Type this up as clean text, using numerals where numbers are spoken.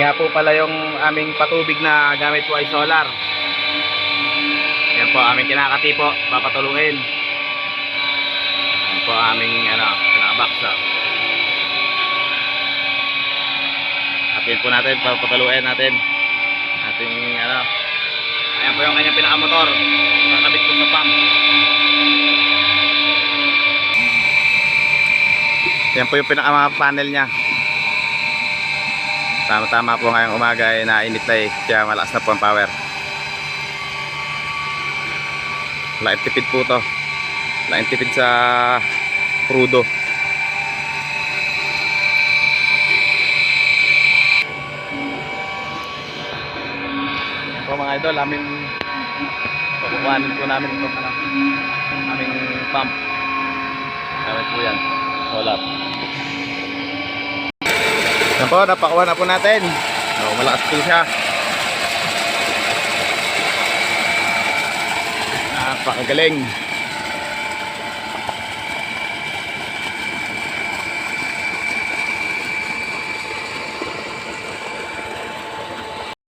nga po pala yung aming patubig na gamit po ay solar. Yan po aming kinakati po, papatuluin. Yan po aming kinakabaksa. Atin po natin, papatuluin natin. Ating ayan po yung kanyang pinakamotor. Kakabit po sa pump. Yan po yung pinaka-panel nya. Tama-tama po ngayong umaga ay nainit na eh. Kaya malakas na po ang power. Laking tipid po to. Laking tipid sa crudo. Yan po mga idol, aming pakukuhanin po namin itong aming pump. Gamit po yan. Solar. Yan po, napakuha na po natin. Malakas po siya. Napakagaling.